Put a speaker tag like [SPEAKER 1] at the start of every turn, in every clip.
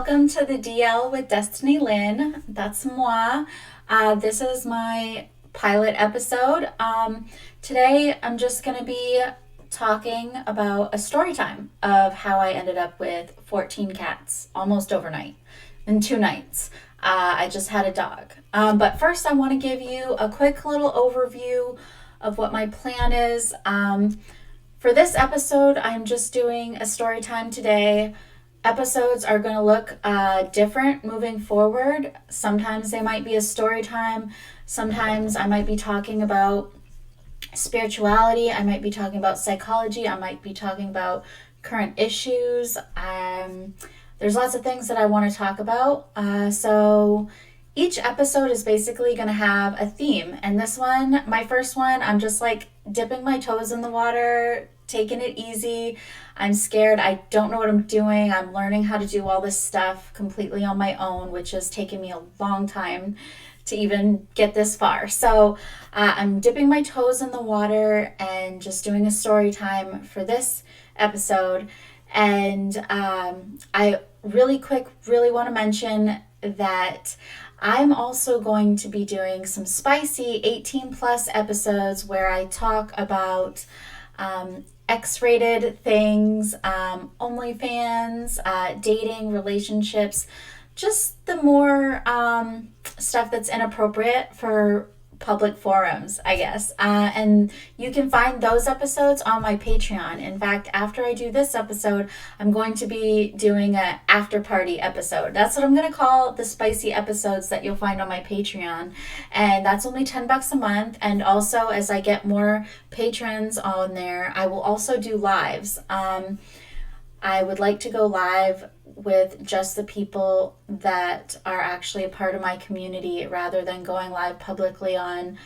[SPEAKER 1] welcome to the DL with Destyni Lynn. That's moi. This is my pilot episode. Today I'm just going to be talking about a story time of how I ended up with 14 cats almost overnight in 2 nights. I just had a dog. But first I want to give you a quick little overview of what my plan is. For this episode, I'm just doing a story time today. Episodes are going to look different moving forward. Sometimes they might be a story time. Sometimes I might be talking about spirituality. I might be talking about psychology. I might be talking about current issues. There's lots of things that I want to talk about. So each episode is basically going to have a theme. And this one, my first one, I'm just like dipping my toes in the water, taking it easy. I'm scared. I don't know what I'm doing. I'm learning how to do all this stuff completely on my own, which has taken me a long time to even get this far. So I'm dipping my toes in the water and just doing a story time for this episode. And I really want to mention that I'm also going to be doing some spicy 18 plus episodes where I talk about X-rated things, OnlyFans, dating, relationships, just the more stuff that's inappropriate for public forums, I guess. And you can find those episodes on my Patreon. In fact, after I do this episode, I'm going to be doing an after party episode. That's what I'm going to call the spicy episodes that you'll find on my Patreon. And that's only $10 a month. And also, as I get more patrons on there, I will also do lives. I would like to go live with just the people that are actually a part of my community rather than going live publicly on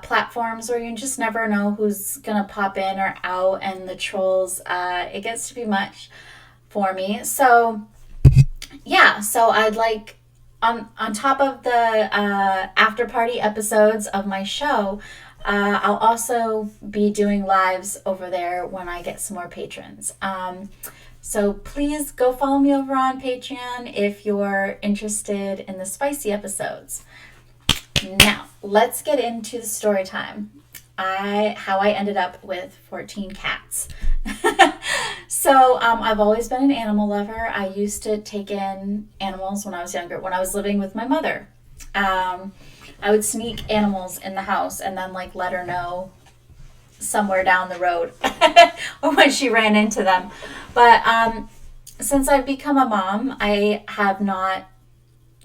[SPEAKER 1] platforms where you just never know who's going to pop in or out, and the trolls, it gets to be much for me. So yeah, so I'd like on top of the after party episodes of my show, I'll also be doing lives over there when I get some more patrons. So please go follow me over on Patreon if you're interested in the spicy episodes. Now, let's get into the story time. How I ended up with 14 cats. So I've always been an animal lover. I used to take in animals when I was younger. When I was living with my mother, I would sneak animals in the house and then like let her know somewhere down the road or when she ran into them. But since I've become a mom, I have not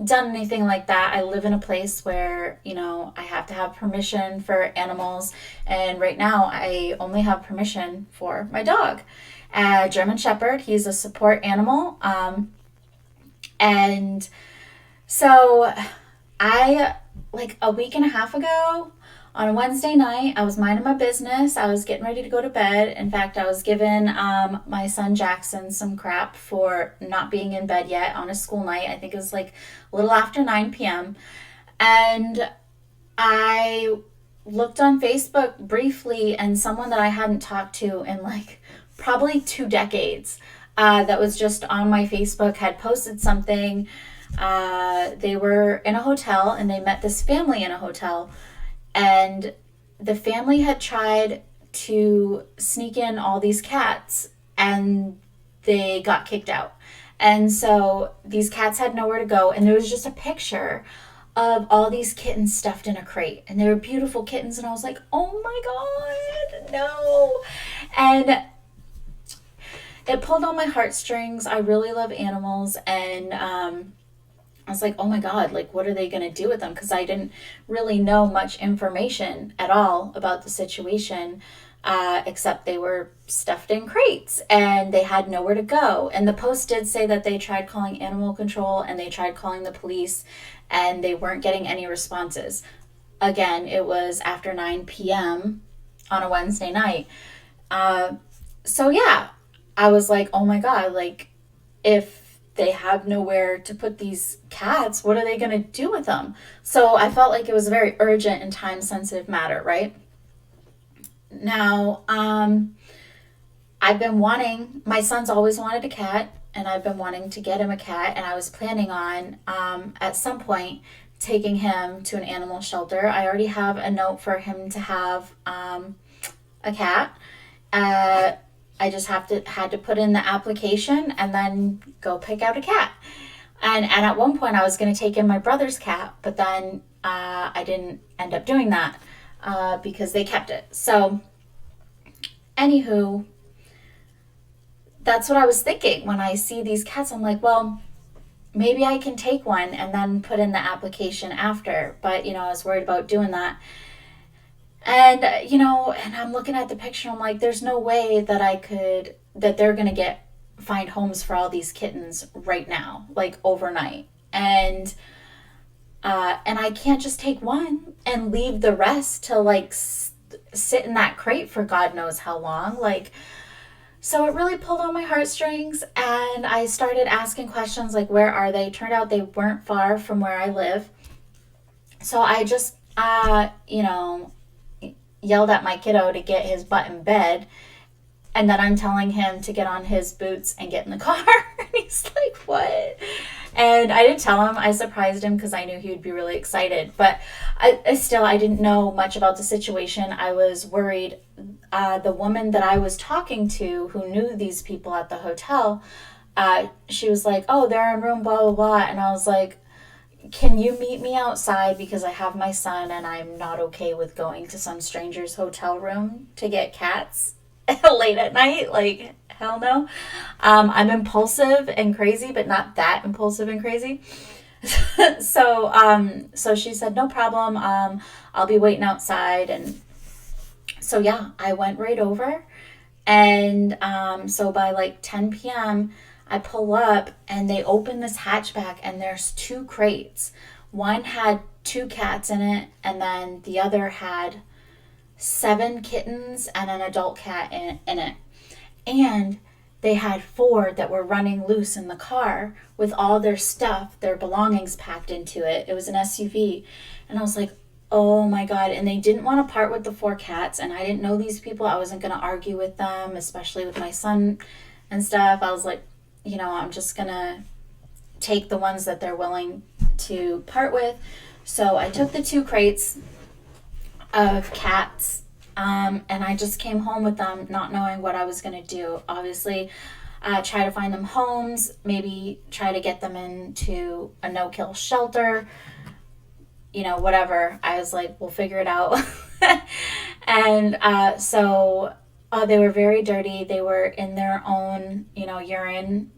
[SPEAKER 1] done anything like that. I live in a place where, I have to have permission for animals. And right now I only have permission for my dog, German Shepherd. He's a support animal. And so like a week and a half ago, on a Wednesday night, I was minding my business. I was getting ready to go to bed. In fact, I was giving my son Jackson some crap for not being in bed yet on a school night. I think it was like a little after 9 p.m. And I looked on Facebook briefly, and someone that I hadn't talked to in like probably 2 decades that was just on my Facebook had posted something. They were in a hotel and they met this family in a hotel. And the family had tried to sneak in all these cats and they got kicked out. And so these cats had nowhere to go. And there was just a picture of all these kittens stuffed in a crate. And they were beautiful kittens. And I was like, oh my God, no. And it pulled on my heartstrings. I really love animals. And I was like, oh my God, like, what are they going to do with them? Because I didn't really know much information at all about the situation, except they were stuffed in crates and they had nowhere to go. And the post did say that they tried calling animal control and they tried calling the police and they weren't getting any responses. Again, it was after 9 p.m. on a Wednesday night. So yeah, I was like, oh my God, like, if they have nowhere to put these cats, what are they going to do with them? So I felt like it was a very urgent and time-sensitive matter, right? Now, I've been my son's always wanted a cat. and I've been wanting to get him a cat, and I was planning on at some point taking him to an animal shelter. I already have a note for him to have a cat. I just had to put in the application and then go pick out a cat. And at one point I was going to take in my brother's cat, but then I didn't end up doing that because they kept it. So, anywho, that's what I was thinking when I see these cats. I'm like, well, maybe I can take one and then put in the application after. But, I was worried about doing that. And, and I'm looking at the picture. I'm like, there's no way that they're going to find homes for all these kittens right now, like overnight. And I can't just take one and leave the rest to like sit in that crate for God knows how long. Like, so it really pulled on my heartstrings, and I started asking questions like, where are they? Turned out they weren't far from where I live. So I just, yelled at my kiddo to get his butt in bed, and then I'm telling him to get on his boots and get in the car. And he's like, what? And I didn't tell him. I surprised him because I knew he would be really excited. But I didn't know much about the situation. I was worried. The woman that I was talking to, who knew these people at the hotel, she was like, oh, they're in room blah, blah, blah. And I was like, can you meet me outside, because I have my son and I'm not okay with going to some stranger's hotel room to get cats late at night. Like, hell no. I'm impulsive and crazy, but not that impulsive and crazy. So she said, no problem. I'll be waiting outside. And so, yeah, I went right over. And so by like 10 p.m., I pull up and they open this hatchback and there's 2 crates. One had 2 cats in it, and then the other had 7 kittens and an adult cat in it. And they had 4 that were running loose in the car with all their stuff, their belongings packed into it. It was an SUV. And I was like, oh my God. And they didn't want to part with the 4 cats. And I didn't know these people. I wasn't going to argue with them, especially with my son and stuff. I was like, I'm just going to take the ones that they're willing to part with. So I took the 2 crates of cats, and I just came home with them, not knowing what I was going to do. Obviously, try to find them homes, maybe try to get them into a no-kill shelter, whatever. I was like, we'll figure it out. And so they were very dirty. They were in their own, urine.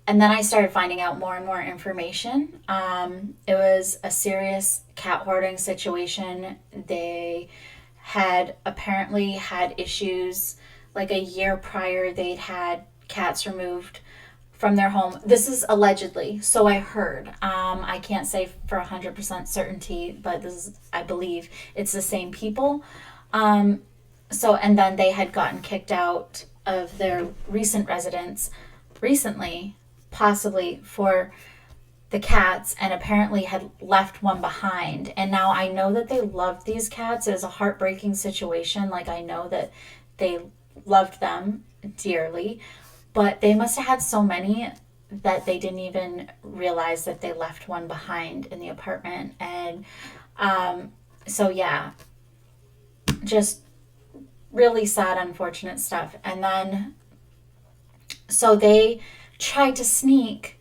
[SPEAKER 1] And then I started finding out more and more information. It was a serious cat hoarding situation. They had apparently had issues. Like a year prior, they'd had cats removed from their home. This is allegedly, so I heard. I can't say for 100% certainty, but I believe it's the same people. And then they had gotten kicked out of their recent residence recently, possibly for the cats, and apparently had left one behind. And now I know that they loved these cats. It was a heartbreaking situation. Like, I know that they loved them dearly, but they must have had so many that they didn't even realize that they left one behind in the apartment. And so yeah, just really sad, unfortunate stuff. And then so they tried to sneak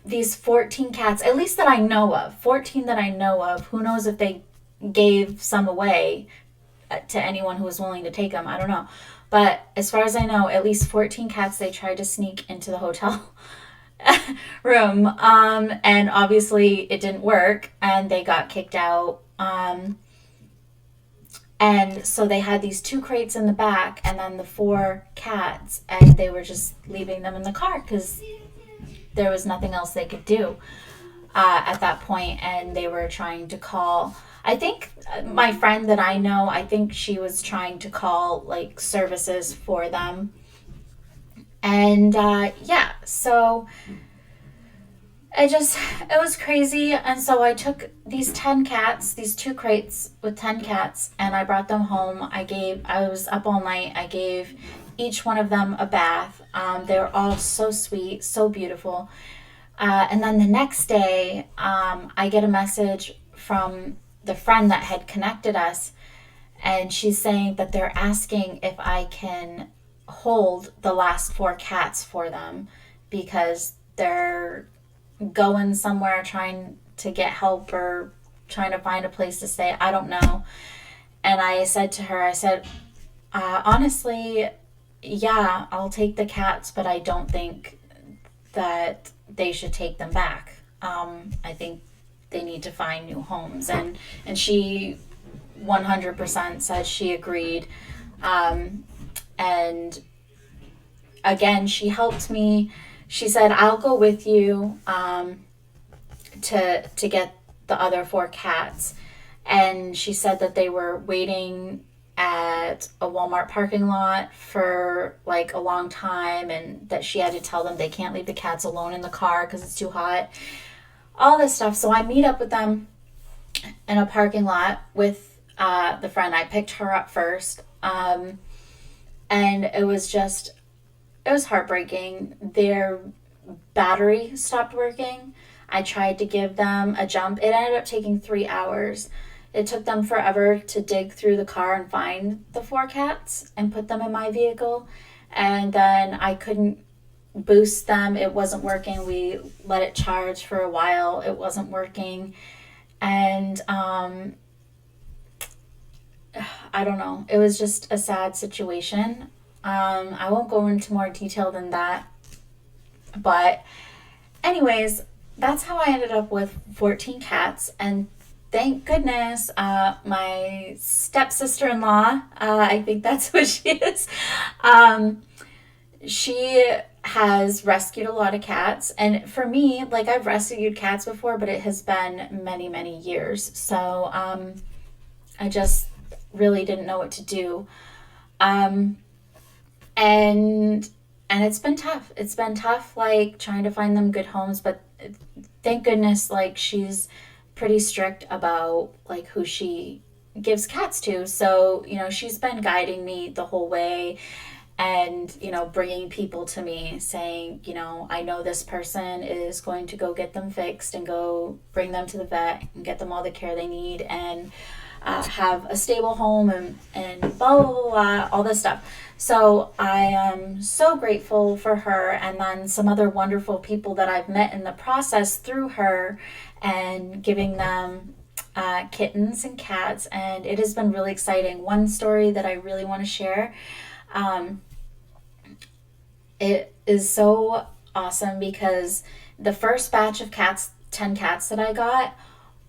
[SPEAKER 1] these 14 cats, at least that I know of, 14 that I know of. Who knows if they gave some away to anyone who was willing to take them. I don't know. But as far as I know, at least 14 cats they tried to sneak into the hotel room. And obviously it didn't work, and they got kicked out. And so they had these 2 crates in the back, and then the 4 cats, and they were just leaving them in the car because there was nothing else they could do at that point. And they were trying to call, I think my friend that I know, I think she was trying to call like services for them. And yeah, so it was crazy. And so I took these 10 cats, these 2 crates with 10 cats, and I brought them home. I was up all night. I gave each one of them a bath. They were all so sweet, so beautiful. And then the next day, I get a message from the friend that had connected us, and she's saying that they're asking if I can hold the last 4 cats for them because they're going somewhere trying to get help or trying to find a place to stay. I don't know. And I said to her, I said, honestly, yeah, I'll take the cats, but I don't think that they should take them back. I think they need to find new homes. And she 100% said she agreed. And again, she helped me. She said, I'll go with you to get the other 4 cats. And she said that they were waiting at a Walmart parking lot for like a long time, and that she had to tell them they can't leave the cats alone in the car because it's too hot. All this stuff. So I meet up with them in a parking lot with the friend. I picked her up first. And it was heartbreaking. Their battery stopped working. I tried to give them a jump. It ended up taking 3 hours. It took them forever to dig through the car and find the 4 cats and put them in my vehicle. And then I couldn't boost them. It wasn't working. We let it charge for a while. It wasn't working. And I don't know. It was just a sad situation. I won't go into more detail than that. But anyways, that's how I ended up with 14 cats. And thank goodness, my stepsister-in-law, I think that's what she is, she has rescued a lot of cats. And for me, like, I've rescued cats before, but it has been many, many years. So I just really didn't know what to do. And it's been tough. It's been tough, like, trying to find them good homes. But thank goodness, like, she's pretty strict about, like, who she gives cats to. So, she's been guiding me the whole way and, bringing people to me saying, I know this person is going to go get them fixed and go bring them to the vet and get them all the care they need and have a stable home and blah, blah, blah, blah, all this stuff. So I am so grateful for her, and then some other wonderful people that I've met in the process through her and giving them kittens and cats, and it has been really exciting. One story that I really want to share, it is so awesome because the first batch of cats, 10 cats that I got,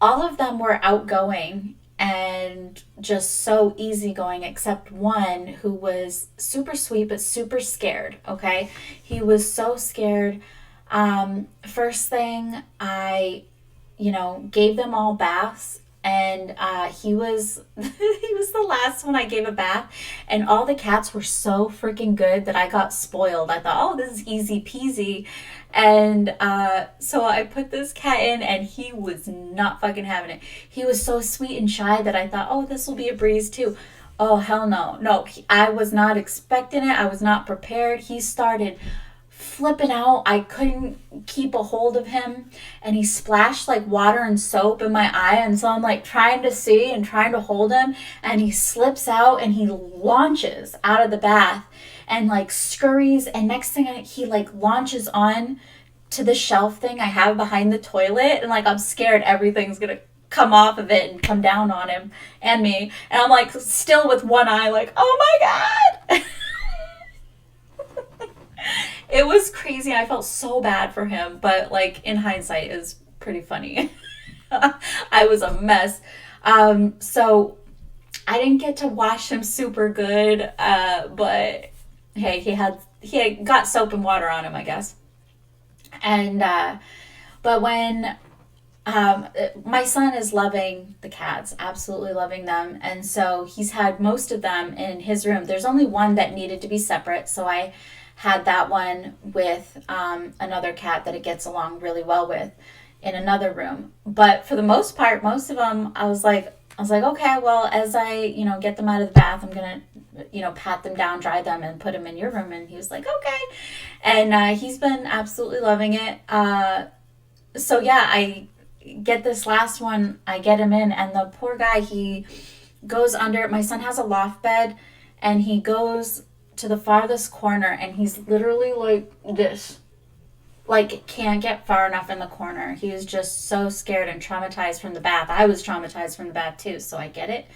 [SPEAKER 1] all of them were outgoing and just so easygoing, except one who was super sweet but super scared. Okay, he was so scared. First thing, I gave them all baths, and he was he was the last one I gave a bath, and all the cats were so freaking good that I got spoiled. I thought, oh, this is easy peasy. And so I put this cat in, and he was not fucking having it. He was so sweet and shy that I thought, oh, this will be a breeze too. Oh, hell no. I was not expecting it. I was not prepared. He started flipping out. I couldn't keep a hold of him, and he splashed like water and soap in my eye, and so I'm like trying to see and trying to hold him, and he slips out and he launches out of the bath and like scurries, and next thing he like launches on to the shelf thing I have behind the toilet, and like I'm scared everything's gonna come off of it and come down on him and me, and I'm like still with one eye like, oh my god. It was crazy. I felt so bad for him, but like in hindsight, it was pretty funny. I was a mess. So I didn't get to wash him super good, but hey, he had got soap and water on him, I guess. And but when my son is loving the cats, absolutely loving them, and so he's had most of them in his room. There's only one that needed to be separate, so I had that one with another cat that it gets along really well with in another room. But for the most part, most of them, I was like, okay, well, as I, get them out of the bath, I'm going to pat them down, dry them, and put them in your room. And he was like, okay. And he's been absolutely loving it. So yeah, I get this last one, I get him in, and the poor guy, he goes under. My son has a loft bed, and he goes to the farthest corner, and he's literally like this. Like, can't get far enough in the corner. He was just so scared and traumatized from the bath. I was traumatized from the bath too, so I get it.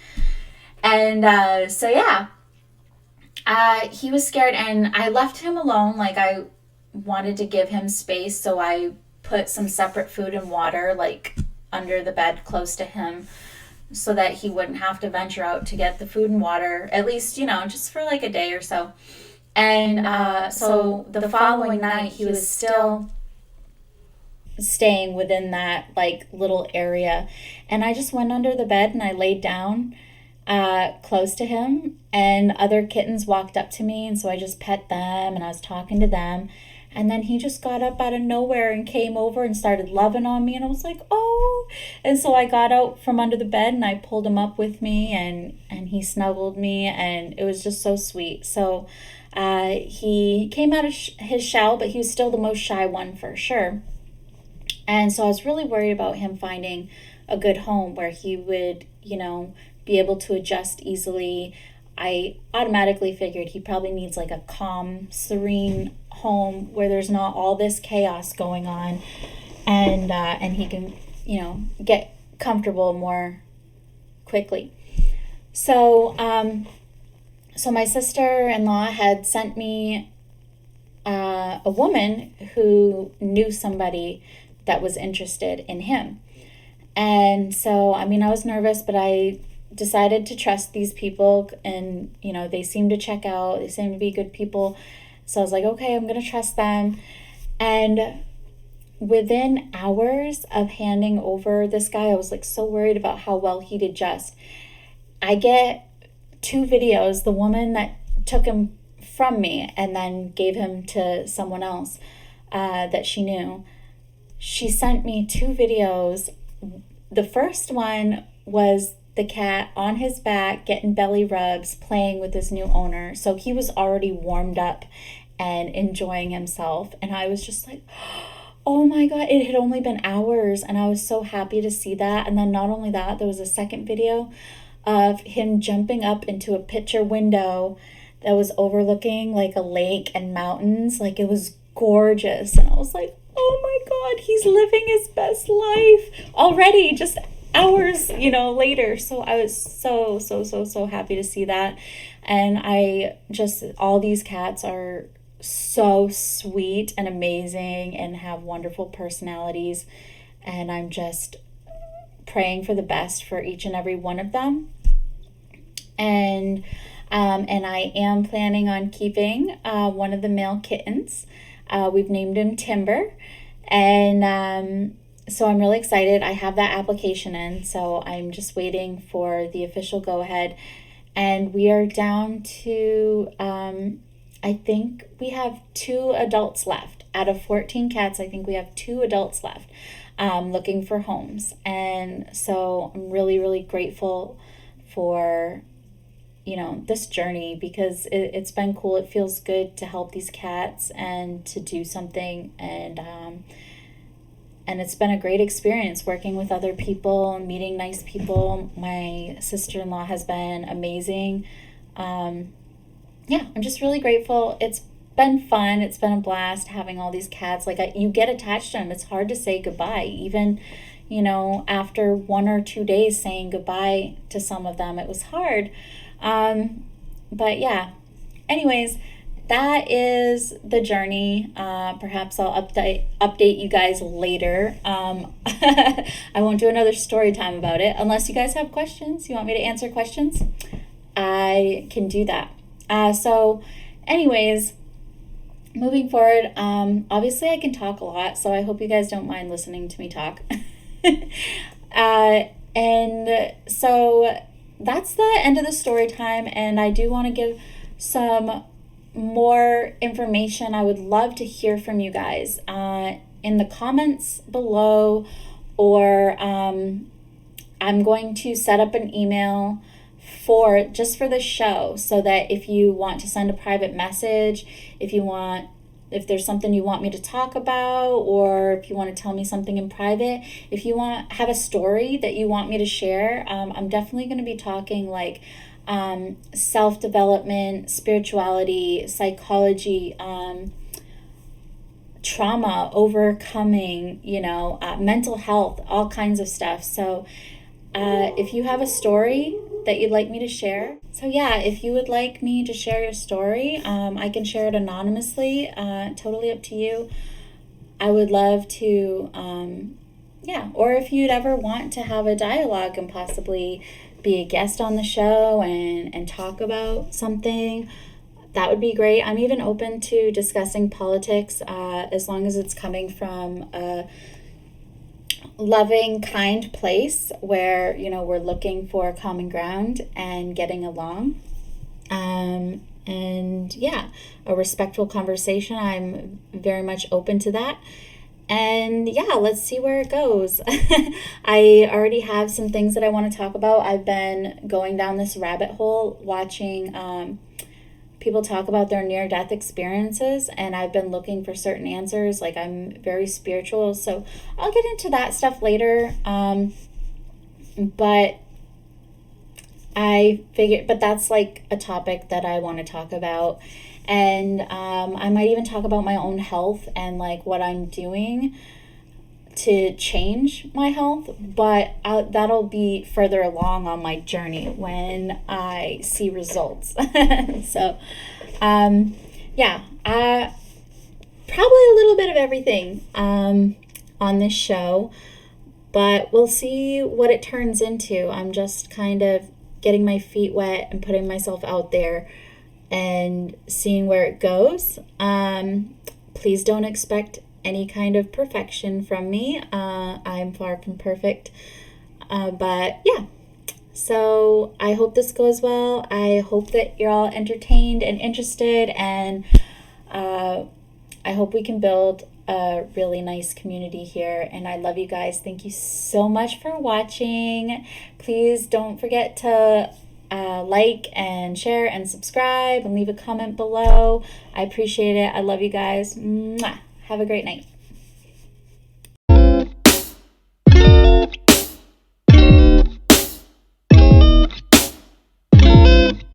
[SPEAKER 1] And so yeah, he was scared, and I left him alone. Like, I wanted to give him space, so I put some separate food and water, like, under the bed close to him, so that he wouldn't have to venture out to get the food and water, at least, just for like a day or so. And so the following night, he was still staying within that like little area, and I just went under the bed and I laid down close to him, and other kittens walked up to me, and so I just pet them and I was talking to them, and then he just got up out of nowhere and came over and started loving on me, and I was like, oh. And so I got out from under the bed and I pulled him up with me, and he snuggled me, and it was just so sweet. So he came out of his shell, but he was still the most shy one for sure. And so I was really worried about him finding a good home where he would, be able to adjust easily. I automatically figured he probably needs like a calm, serene home where there's not all this chaos going on, and he can, get comfortable more quickly. So, so my sister-in-law had sent me a woman who knew somebody that was interested in him. And so, I was nervous, but I decided to trust these people, and, they seemed to check out. They seemed to be good people. So I was like, okay, I'm going to trust them. And within hours of handing over this guy, I was like so worried about how well he'd adjust. I get 2 videos, the woman that took him from me and then gave him to someone else that she knew. She sent me 2 videos. The first one was the cat on his back getting belly rubs, playing with his new owner. So he was already warmed up and enjoying himself. And I was just like, oh my God, it had only been hours. And I was so happy to see that. And then not only that, there was a second video of him jumping up into a picture window that was overlooking like a lake and mountains. Like, it was gorgeous. And I was like, oh my God, he's living his best life already, just hours, later. So I was so happy to see that. And all these cats are so sweet and amazing and have wonderful personalities. And I'm just praying for the best for each and every one of them. And I am planning on keeping one of the male kittens. We've named him Timber. And so I'm really excited. I have that application in, so I'm just waiting for the official go-ahead. And we are down to, I think we have 2 adults left. Out of 14 cats, I think we have 2 adults left looking for homes. And so I'm really, really grateful for, this journey, because it's been cool. It feels good to help these cats and to do something. And it's been a great experience working with other people and meeting nice people. My sister-in-law has been amazing. I'm just really grateful. It's been fun. It's been a blast having all these cats. Like, you get attached to them. It's hard to say goodbye. Even, after 1 or 2 days saying goodbye to some of them, it was hard. But yeah, anyways, that is the journey. Perhaps I'll update you guys later. I won't do another story time about it unless you guys have questions. You want me to answer questions? I can do that. So anyways, moving forward, obviously I can talk a lot, so I hope you guys don't mind listening to me talk. And so that's the end of the story time, and I do want to give some more information. I would love to hear from you guys in the comments below, or I'm going to set up an email for the show, so that if you want to send a private message, if there's something you want me to talk about, or if you want to tell me something in private, if you have a story that you want me to share, I'm definitely going to be talking like self-development, spirituality, psychology, trauma, overcoming, mental health, all kinds of stuff. So if you have a story that you'd like me to share. So yeah, if you would like me to share your story, I can share it anonymously, totally up to you. I would love to, or if you'd ever want to have a dialogue and possibly be a guest on the show and talk about something, that would be great. I'm even open to discussing politics, as long as it's coming from a loving, kind place where, we're looking for common ground and getting along. And yeah, a respectful conversation. I'm very much open to that. And yeah, let's see where it goes. I already have some things that I want to talk about. I've been going down this rabbit hole watching people talk about their near-death experiences, and I've been looking for certain answers. Like, I'm very spiritual, so I'll get into that stuff later. But that's like a topic that I want to talk about. And I might even talk about my own health and like what I'm doing to change my health, but that'll be further along on my journey when I see results. So, probably a little bit of everything on this show, but we'll see what it turns into. I'm just kind of getting my feet wet and putting myself out there and seeing where it goes. Please don't expect any kind of perfection from me. I'm far from perfect. But yeah, so I hope this goes well. I hope that you're all entertained and interested, and I hope we can build a really nice community here. And I love you guys. Thank you so much for watching. Please don't forget to like and share and subscribe and leave a comment below. I appreciate it. I love you guys. Mwah. Have a great night.